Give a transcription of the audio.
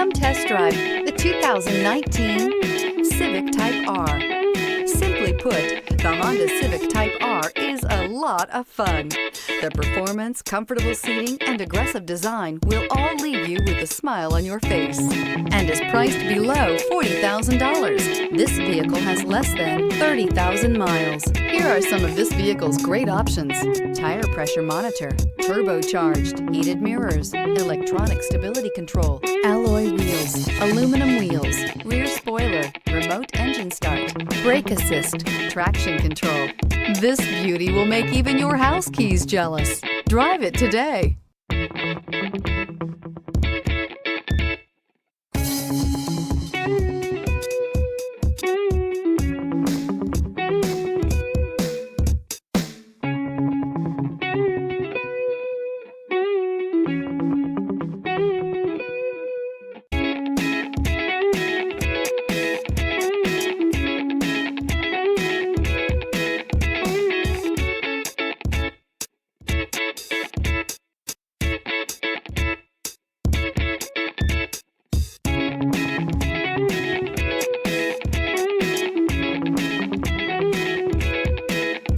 Come test drive the 2019 Civic Type R. Simply put, the Honda Civic Type R is a lot of fun. The performance, comfortable seating, and aggressive design will all leave you with a smile on your face and is priced below $40,000. This vehicle has less than 30,000 miles. Here are some of this vehicle's great options: tire pressure monitor, turbocharged, heated mirrors, electronic stability control, alloy wheels, aluminum wheels, rear spoiler, remote engine start, brake assist, traction control. This beauty will make even your house keys jealous. Drive it today.